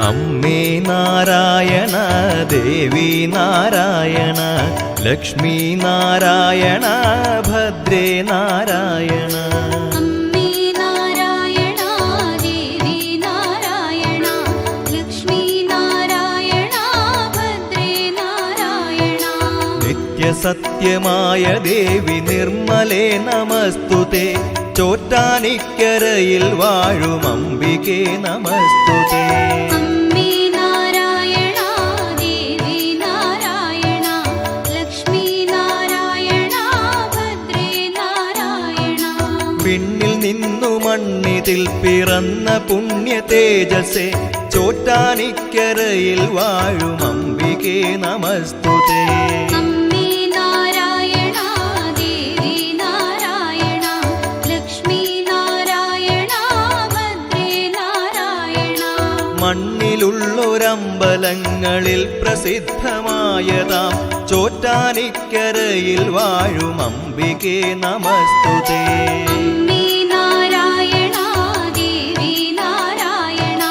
അമ്മേ നാരായണ ദേവി നാരായണ ലക്ഷ്മി നാരായണ ഭദ്രേ നാരായണ. അമ്മേ നാരായണ ദേവി നാരായണ ലക്ഷ്മി നാരായണ ഭദ്രേ നാരായണ. നിത്യസത്യമായ ദേവി നിർമ്മലേ നമസ്തുതേ. ചോറ്റാനിക്കരയിൽ വാഴും അംബികേ നമസ്തുതേ. അമ്മേ നാരായണ ദേവി നാരായണ ലക്ഷ്മി നാരായണ ഭദ്രേ നാരായണ. പിന്നിൽ നിന്നു മണ്ണിതിൽ പിറന്ന പുണ്യ തേജസ്സേ. ചോറ്റാനിക്കരയിൽ വാഴും അംബികേ നമസ്തുതേ. അമ്മേ നാരായണ ദേവി നാരായണ ലക്ഷ്മി നാരായണ ഭദ്രേ നാരായണ. മണ്ണിലുള്ളൊരമ്പലങ്ങളിൽ പ്രസിദ്ധമായതാം ചോറ്റാനിക്കരയിൽ വാഴും അംബികേ നമസ്തുതേ. അമ്മേ നാരായണ ദേവി നാരായണ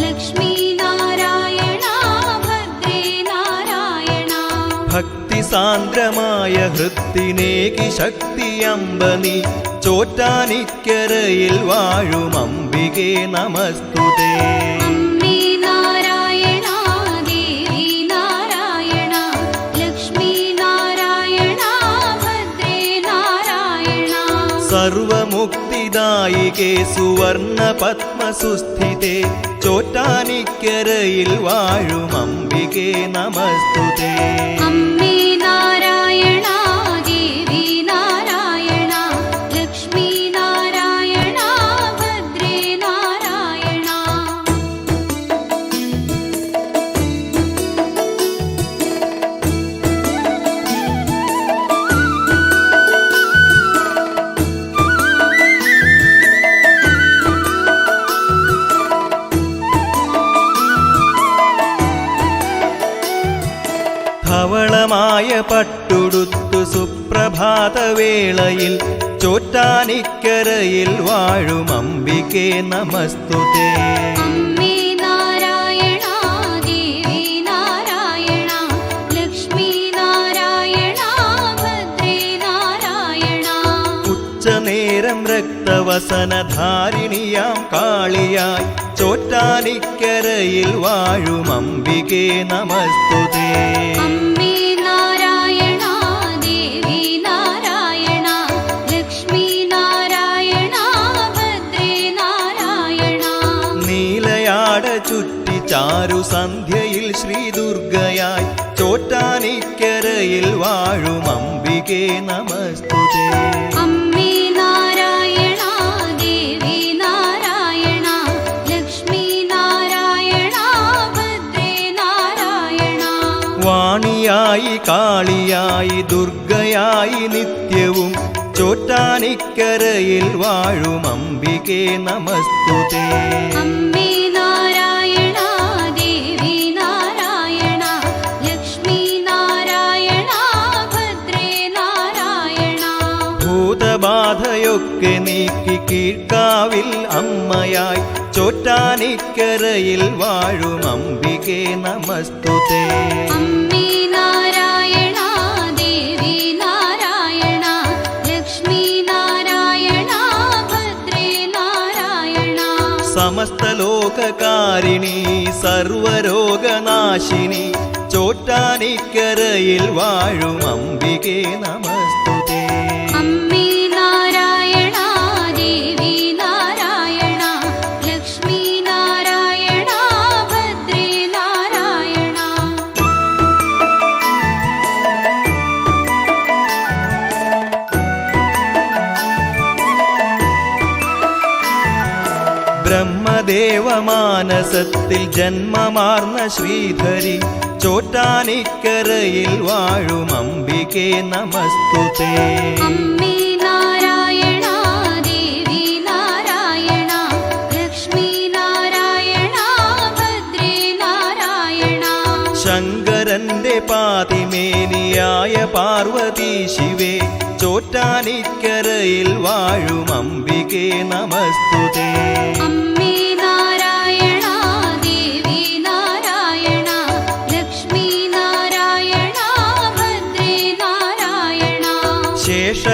ലക്ഷ്മി നാരായണ ഭദ്രേ നാരായണ. ഭക്തിസാന്ദ്രമായ ഹൃത്തിനേകി ശക്തി അമ്പനി. ചോറ്റാനിക്കരയിൽ വാഴും അംബികേ നമസ്തുതേ. അമ്മേ നാരായണ ദേവി നാരായണ ലക്ഷ്മി നാരായണ ഭദ്രേ നാരായണ. സർവമുക്തിദായികേ സുവർണ പത്മസുസ്ഥിതേ. ചോറ്റാനിക്കരയിൽ വാഴും അംബികേ നമസ്തുതേ. അമ്മേ നാരായണ ദേവി നാരായണ ലക്ഷ്മി നാരായണ ഭദ്രേ നാരായണ. ധവളമായ പട്ടുടുത്തു സുപ്രഭാതവേളയിൽ ചോറ്റാനിക്കരയിൽ വാഴും അംബികേ നമസ്തുതേ. അമ്മേ നാരായണ ദേവി നാരായണ ലക്ഷ്മി നാരായണ ഭദ്രേ നാരായണ. ഉച്ചനേരം രക്തവസനധാരിണിയാം കാളിയായി ചോറ്റാനിക്കരയിൽ വാഴും അംബികേ നമസ്തുതേ. അമ്മേ നാരായണ ദേവി നാരായണ ലക്ഷ്മി നാരായണ ഭദ്രേ നാരായണ. നീലയാട ചുറ്റി ചാരു സന്ധ്യയിൽ ശ്രീദുർഗയായി ചോറ്റാനിക്കരയിൽ വാഴും അംബികേ നമസ്തുതേ. അമ്മേ നാരായണ ദേവി നാരായണ ലക്ഷ്മി നാരായണ ഭദ്രേ നാരായണ. വാണിയായി കാളിയായി ദുർഗയായി നിത്യവും ചോറ്റാനിക്കരയിൽ വാഴും അംബികേ നമസ്തുതേ. അമ്മേ നാരായണ ദേവി നാരായണ ലക്ഷ്മി നാരായണ ഭദ്രേ നാരായണ. ഭൂതബാധയൊക്കെ നീക്കി കീഴ്ക്കാവിൽ അമ്മയായി ചോറ്റാനിക്കരയിൽ വാഴും അംബികേ നമസ്തുതേ. അമ്മേ നാരായണ ദേവി നാരായണ ലക്ഷ്മി നാരായണ ഭദ്രേ നാരായണ. സമസ്ത ലോകകാരിണി സർവരോഗനാശിനി ചോറ്റാനിക്കരയിൽ വാഴും അംബികേ നമസ്തുതേ. അമ്മേ നാരായണ ദേവി നാരായണ ലക്ഷ്മി നാരായണ ഭദ്രേ നാരായണ. ബ്രഹ്മദേവമാനസത്തിൽ ജന്മമാർന്ന ശ്രീധരി ചോറ്റാനിക്കരയിൽ വാഴും അംബികേ നമസ്തുതേ. അമ്മേ നാരായണ ദേവി നാരായണ ലക്ഷ്മി നാരായണ ഭദ്രേ നാരായണ. ശങ്കരന്റെ പാതിമേനിയായ പാർവതി ശിവേ ചോറ്റാനിക്കരയിൽ വാഴും അംബികേ നമസ്തുതേ. അമ്മേ നാരായണ ദേവി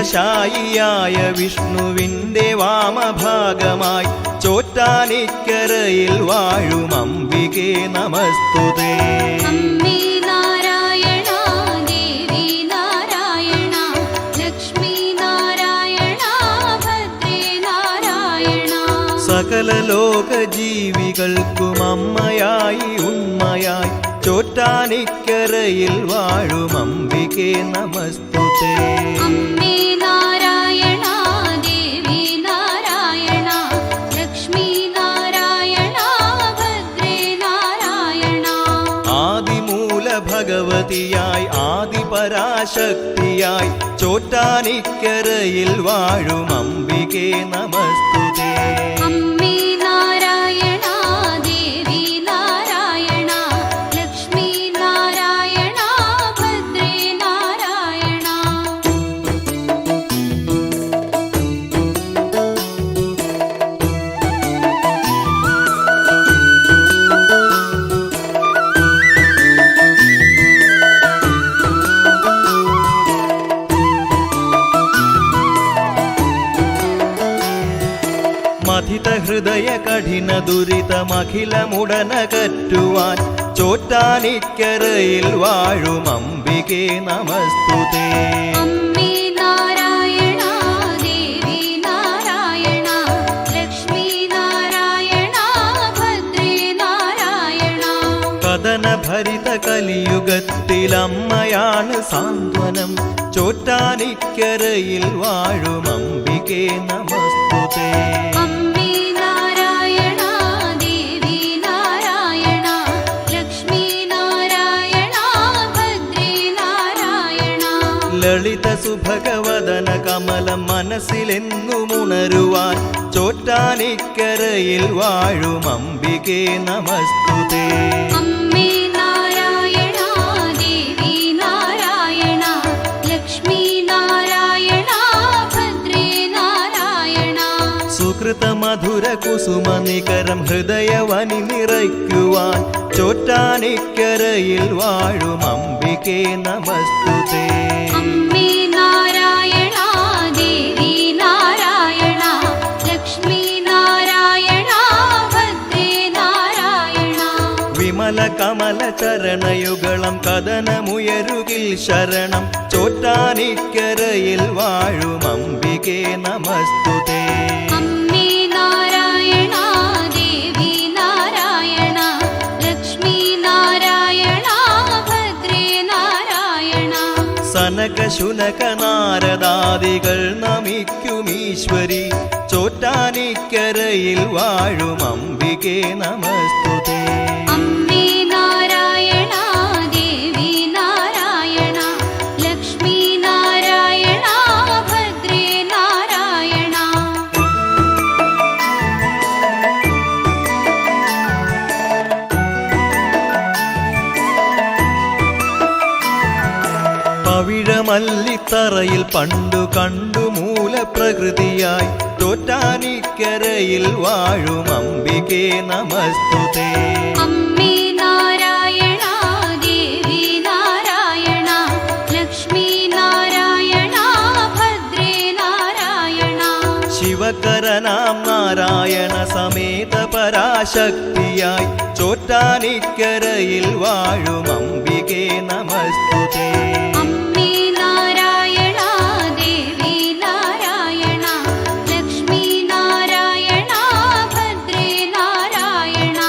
ശേഷശായിയായ വിഷ്ണുവിൻ്റെ വാമഭാഗമായി ചോറ്റാനിക്കരയിൽ വാഴും അംബികേ നമസ്തുതേ. അമ്മേ നാരായണ ദേവി നാരായണ ലക്ഷ്മി നാരായണ ഭദ്രേ നാരായണ. സകല ലോക ജീവികൾക്കും അമ്മയായി ഉണ്മയായി ചോറ്റാനിക്കരയിൽ വാഴും അംബികേ നമസ്തുതേ. അമ്മേ നാരായണ ദേവി നാരായണ ലക്ഷ്മി നാരായണ ഭദ്രേ നാരായണ. ആദിമൂല ഭഗവതിയായി ആദിപരാശക്തിയായി ചോറ്റാനിക്കരയിൽ വാഴും അംബികേ നമസ്തുതേ. അമ്മേ നാരായണ ദേവി നാരായണ ലക്ഷ്മി നാരായണ ഭദ്രേ നാരായണ. മഥിത ഹൃദയ കഠിന ദുരിതമഖിലമുടനകറ്റുവാൻ ചോറ്റാനിക്കരയിൽ വാഴും അംബികേ നമസ്തുതേ. അമ്മേ നാരായണ ദേവി നാരായണ ലക്ഷ്മി നാരായണ ഭദ്രേ നാരായണ. കഥനഭരിത കലിയുഗത്തിൽ അമ്മയാണ് സാന്ത്വനം ചോറ്റാനിക്കരയിൽ വാഴും അംബികേ നമസ്തുതേ. അമ്മേ നാരായണ ദേവി നാരായണ ലക്ഷ്മി നാരായണ ഭദ്രേ നാരായണ. ലളിത സുഭഗവദന കമലം മനസ്സിലെന്നുമുണരുവാൻ ചോറ്റാനിക്കരയിൽ വാഴും അംബികേ നമസ്തുതേ. അമ്മേ നാരായണ ദേവി നാരായണ ലക്ഷ്മി നാരായണ ഭദ്രേ നാരായണ. സുകൃത മധുര കുസുമ നികരം ഹൃദയവനി നിറയ്ക്കുവാൻ ചോറ്റാനിക്കരയിൽ വാഴും അംബികേ നമസ്തുതേ. അമ്മേ നാരായണ ദേവി നാരായണ ലക്ഷ്മി നാരായണ ഭദ്രേ നാരായണ. വിമല കമല ചരണയുഗളം കഥനമുയരുകിൽ ശരണം ചോറ്റാനിക്കരയിൽ വാഴും അംബികേ നമസ്തുതേ. അമ്മേ നാരായണ ദേവി നാരായണ ലക്ഷ്മി നാരായണ ഭദ്രേ നാരായണ. സനക ശുനക നാരദാദികൾ നമിക്കുമീശ്വരി ചോറ്റാനിക്കരയിൽ വാഴും അംബികേ നമസ്തുതേ. അമ്മേ നാരായണ ദേവി നാരായണ ലക്ഷ്മി നാരായണ ഭദ്രേ നാരായണ. പവിഴമല്ലിത്തറയിൽ പണ്ടു കണ്ടു മൂലപ്രകൃതിയായി ചോറ്റാനിക്കരയിൽ വാഴും അംബികേ നമസ്തുതേ. അമ്മേ നാരായണ ദേവി നാരായണ ലക്ഷ്മി നാരായണ ഭദ്രേ നാരായണ. ശിവകരനാം നാരായണ സമേത പരാശക്തിയായി ചോറ്റാനിക്കരയിൽ വാഴും അംബികേ നമസ്തുതേ. അമ്മേ നാരായണ ദേവി നാരായണ ലക്ഷ്മി നാരായണ ഭദ്രേ നാരായണ.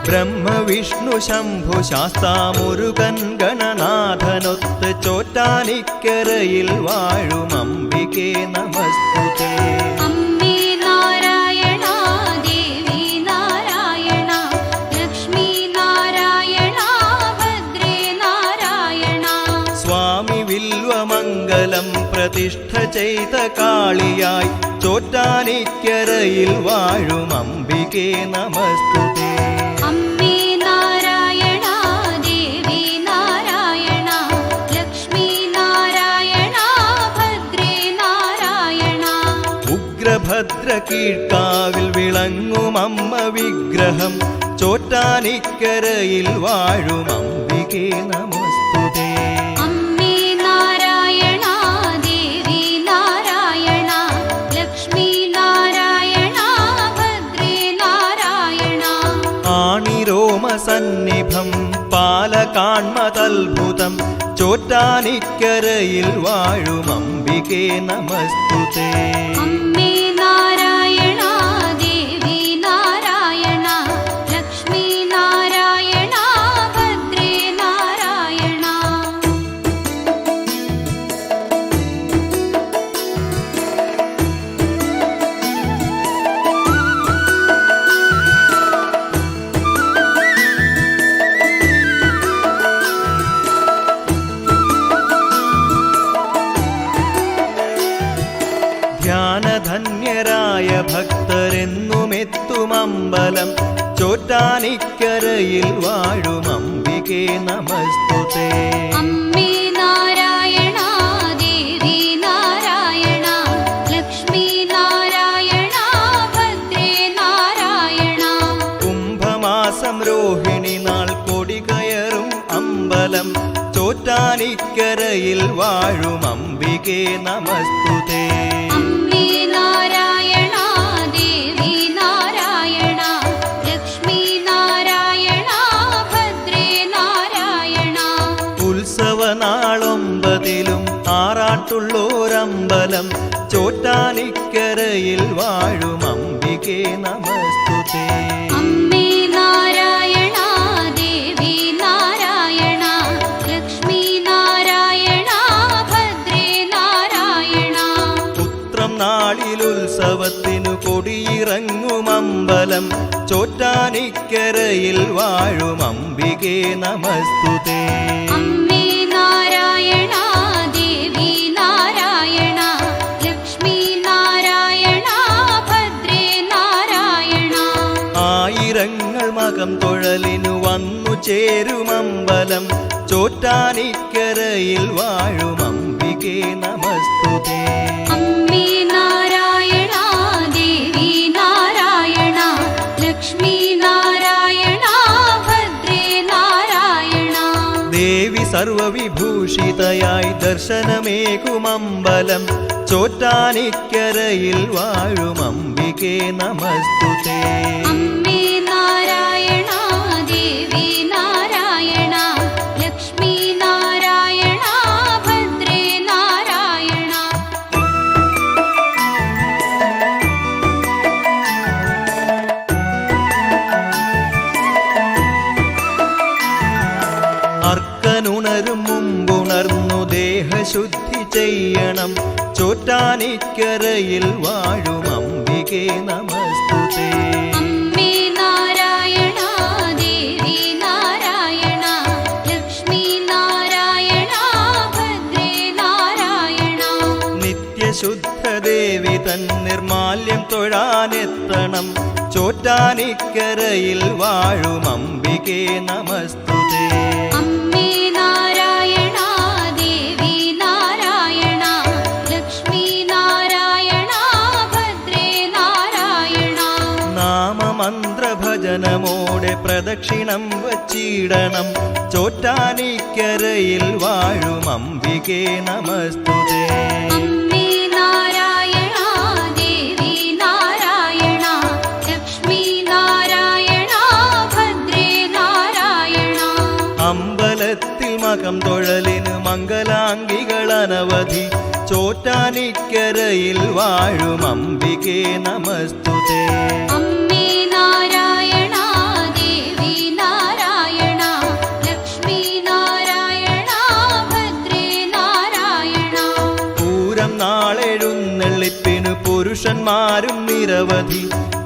ബ്രഹ്മവിഷ്ണു ശംഭു ശാസ്താ മുരുകൻ ഗണനാഥനൊത്ത് ചോറ്റാനിക്കരയിൽ വാഴും അംബികേ നമസ്തുതേ. അമ്മേ നാരായണ ദേവി നാരായണ ലക്ഷ്മി നാരായണ ഭദ്രേ നാരായണ. സ്വാമി വില്വമംഗലം പ്രതിഷ്ഠ ചെയ്ത കാളിയായി ചോറ്റാനിക്കരയിൽ വാഴും അംബികേ നമസ്തുതേ. അമ്മേ നാരായണ ദേവി നാരായണ ലക്ഷ്മി നാരായണ ഭദ്രേ നാരായണ. ഉഗ്രഭദ്ര കീഴ്ക്കാവിൽ വിളങ്ങും അമ്മ വിഗ്രഹം ചോറ്റാനിക്കരയിൽ വാഴും അംബികേ നമസ്തുതേ. അമ്മേ നാരായണ ദേവി നാരായണ സന്നിഭം പാലകാൺമതത്ഭുതം ചോറ്റാനിക്കരയിൽ വാഴും അംബികേ നമസ്തുതേ. അമ്മേ നാരായണ ദേവി നാരായണ ലക്ഷ്മി നാരായണ ഭദ്രേ നാരായണ. ധ്യാനധന്യരായ ഭക്തരെന്നുമെത്തുമമ്പലം ചോറ്റാനിക്കരയിൽ വാഴും അംബികേ നമസ്തുതേ. അമ്മേ നാരായണ ദേവി നാരായണ ലക്ഷ്മി നാരായണ ഭദ്രേ നാരായണ. കുംഭമാസം രോഹിണി നാൾ കൊടി കയറും അമ്പലം ചോറ്റാനിക്കരയിൽ വാഴും അംബികേ നമസ്തുതേ. അമ്മേ നാരായണ ദേവി നാരായണ ലക്ഷ്മി നാരായണ ഭദ്രേ നാരായണ. ഉത്സവനാളൊമ്പതിലും ആറാട്ടുള്ളോരമ്പലം ചോറ്റാനിക്കരയിൽ വാഴും അംബികേ നമസ്തുതേ. അമ്മേ നാരായണ ദേവി നാരായണ ലക്ഷ്മി നാരായണ ഭദ്രേ നാരായണ. പുത്രം നാളിലുത്സവത്തിനു കൊടിയിറങ്ങും അമ്പലം ചോറ്റാനിക്കരയിൽ വാഴും അംബികേ നമസ്തുതേ. അമ്മേ നാരായണ ദേവി നാരായണ ലക്ഷ്മി നാരായണ ഭദ്രേ നാരായണ. ആയിരങ്ങൾ മകം തൊഴലിനു വന്നു ചേരുമമ്പലം ചോറ്റാനിക്കരയിൽ വാഴും അംബികേ നമസ്തുതേ. അമ്മേ നാരായണ ദേവി നാരായണ ലക്ഷ്മി നാരായണ ഭദ്രേ നാരായണ. ദേവി സർവവിഭൂഷിതയായി ദർശനമേകുമമ്പലം ചോറ്റാനിക്കരയിൽ വാഴും അംബികേ നമസ്തുതേ. അമ്മേ നാരായണ ദേവി നാരായണ ലക്ഷ്മി നാരായണ ഭദ്രേ നാരായണ. അർക്കനുണരും മുമ്പുണർന്നു ദേഹശുദ്ധി ചെയ്യണം ചോറ്റാനിക്കരയിൽ വാഴും അംബികേ നമസ്തുതേ. അമ്മേ നാരായണ ദേവി നാരായണ ലക്ഷ്മി നാരായണ ഭദ്രേ നാരായണ. നിത്യശുദ്ധദേവി തൻ നിർമാല്യം തൊഴാനെത്തണം ചോറ്റാനിക്കരയിൽ വാഴും അംബികേ നമസ്തുതേ. അമ്മേ നാരായണ ദേവി നാരായണ ലക്ഷ്മി നാരായണ ഭദ്രേ നാരായണ. നാമമന്ത്രഭജനമോടെ പ്രദക്ഷിണം വച്ചിടണം ചോറ്റാനിക്കരയിൽ വാഴും അംബികേ നമസ്തുതേ. അമ്മേ നാരായണ ദേവി നാരായണ ലക്ഷ്മി നാരായണ ഭദ്രേ നാരായണ. അമ്പലത്തിൽ മകം തൊഴലിന് മംഗലാംഗികൾ അനവധി ചോറ്റാനിക്കരയിൽ വാഴും അംബികേ നമസ്തുതേ. അമ്മേ നാരായണ ദേവി നാരായണ ലക്ഷ്മി നാരായണ ഭദ്രേ നാരായണ. പൂരം നാളെഴുന്നള്ളിപ്പിനു പുരുഷന്മാരും നിരവധി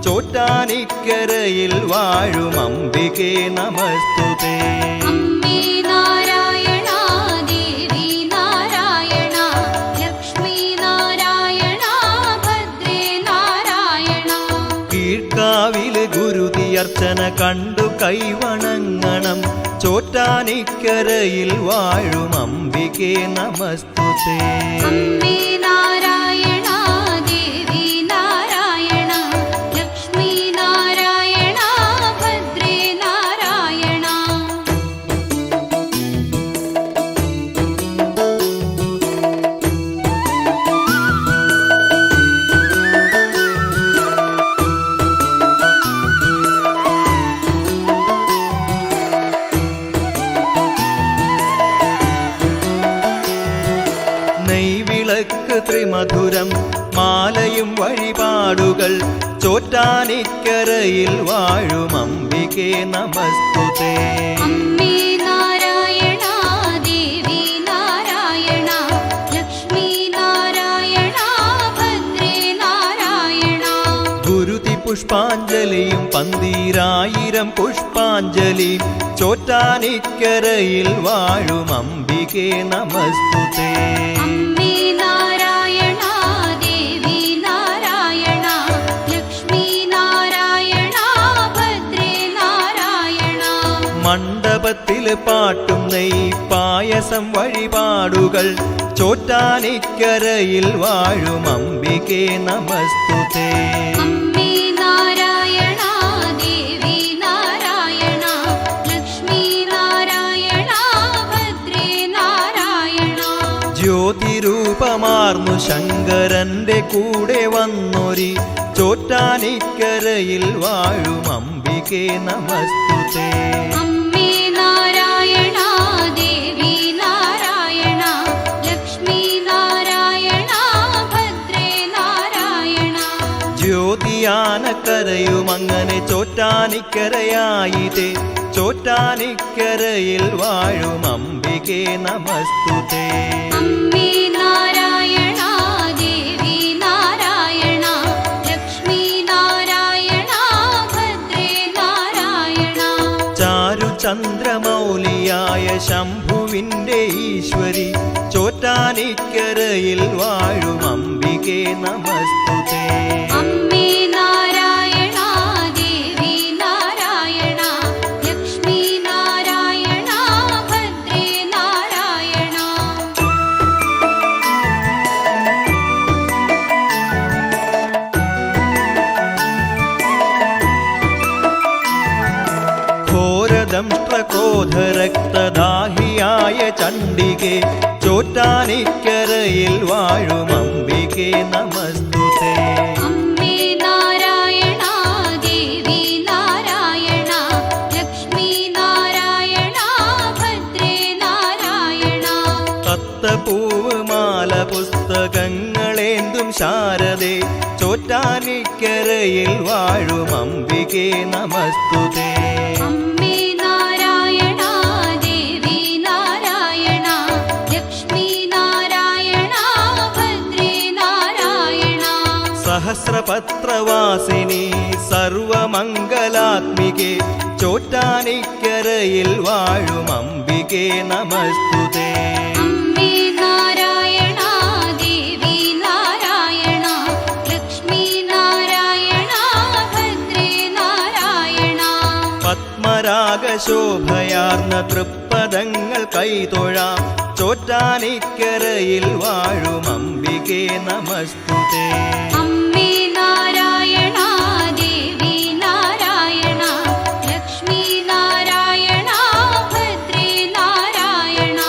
ചോറ്റാനിക്കരയിൽ വാഴും അംബികേ നമസ്തുതേ. അമ്മേ നാരായണ ദേവി നാരായണ ലക്ഷ്മി നാരായണ ഭദ്രേ നാരായണ. കീഴ്ക്കാവില് ഗുരുതിയർച്ചന കണ്ടു കൈവണങ്ങണം ചോറ്റാനിക്കരയിൽ വാഴും അംബികേ നമസ്തുതേ. അമ്മേ നാരായണ ദേവി നാരായണ ലക്ഷ്മി നാരായണ ഭദ്രേ നാരായണ. ത്രിമധുരം മാലയും വഴിപാടുകൾ ചോറ്റാനിക്കരയിൽ വാഴും അംബികേ നമസ്തുതേ. അമ്മേ നാരായണ ദേവി നാരായണ ലക്ഷ്മി നാരായണ ഭദ്രേ നാരായണ. ഗുരുതി പുഷ്പാഞ്ജലിയും 12000 പുഷ്പാഞ്ജലിയും ചോറ്റാനിക്കരയിൽ വാഴും അംബികേ നമസ്തുതേ. അമ്മേ നാരായണ ദേവി നാരായണ ലക്ഷ്മി നാരായണ ഭദ്രേ നാരായണ. മണ്ഡപത്തിൽ പാട്ടും നെയ് പായസം വഴിപാടുകൾ ചോറ്റാനിക്കരയിൽ വാഴും അംബികേ നമസ്തുതേ. അമ്മേ നാരായണ ദേവി നാരായണ ലക്ഷ്മി നാരായണ ഭദ്രേ നാരായണ. ജ്യോതിരൂപമാർന്നു ശങ്കരന്റെ കൂടെ വന്നൊരി ചോറ്റാനിക്കരയിൽ വാഴും അംബികേ നമസ്തുതേ. അമ്മേ നാരായണ ദേവി നാരായണ ലക്ഷ്മി നാരായണ ഭദ്രേ നാരായണ. ജ്യോതിയാനക്കരയും അങ്ങനെ ചോറ്റാനിക്കരയായിതേ ചോറ്റാനിക്കരയിൽ വാഴും അംബികേ നമസ്തുതേ. അമ്മേ നാരായണ ദേവി നാരായണ ലക്ഷ്മി നാരായണ ഭദ്രേ നാരായണ. ചാരുചന്ദ്രമൗലിയായ ശംഭുവിൻ്റെ ഈശ്വരി ചോറ്റാനിക്കരയിൽ വാഴും അംബികേ നമസ്തുതേ. അമ്മേ നാരായണ ദേവി നാരായണ ലക്ഷ്മി നാരായണ ഭദ്രേ നാരായണ. ഘോരദംഷ്ട്രക്രോധരക്തദാഹിയായ ചണ്ഡികേ ചോറ്റാനിക്കരയിൽ വാഴും അംബികേ നമസ്തുതേ. അമ്മേ നാരായണ ദേവി നാരായണ ലക്ഷ്മി നാരായണ ഭദ്രേ നാരായണ. തത്തപ്പൂവ് മാല പുസ്തകങ്ങളേന്തും ശാരദേ ചോറ്റാനിക്കരയിൽ വാഴും അംബികേ നമസ്തുതേ. അമ്മേ നാരായണ ദേവി നാരായണ ലക്ഷ്മി നാരായണ ഭദ്രേ നാരായണ. സഹസ്രപത്രവാസിനി സർവമംഗലാത്മികേ ചോറ്റാനിക്കരയിൽ വാഴും അംബികേ നമസ്തുതേ. അമ്മേ നാരായണ ദേവി നാരായണ ലക്ഷ്മി നാരായണ ഭദ്രേ നാരായണ. പത്മരാഗശോഭയാർന്ന തൃപ്പദങ്ങൾ കൈതൊഴാം ചോറ്റാനിക്കരയിൽ വാഴും അംബികേ നമസ്തുതേ. അമ്മേ നാരായണ ദേവി നാരായണ ലക്ഷ്മി നാരായണ ഭദ്രേ നാരായണ.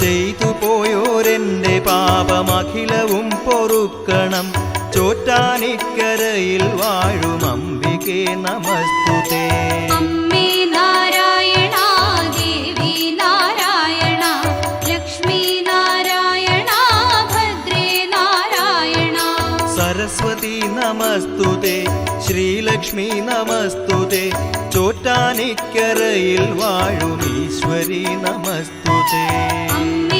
ചെയ്തു പോയോരെന്റെ പാപമഖിലവും പൊറുക്കണം ചോറ്റാനിക്കരയിൽ വാഴും അംബികേ നമസ്തുതേ. അമ്മേ നാരായണ ദേവി നാരായണ ലക്ഷ്മി നാരായണ ഭദ്രേ നാരായണ. സരസ്വതി നമസ്തുതേ ശ്രീലക്ഷ്മി നമസ്തുതേ ചോറ്റാനിക്കരയിൽ വാഴും ഈശ്വരി നമസ്തുതേ. അമ്മേ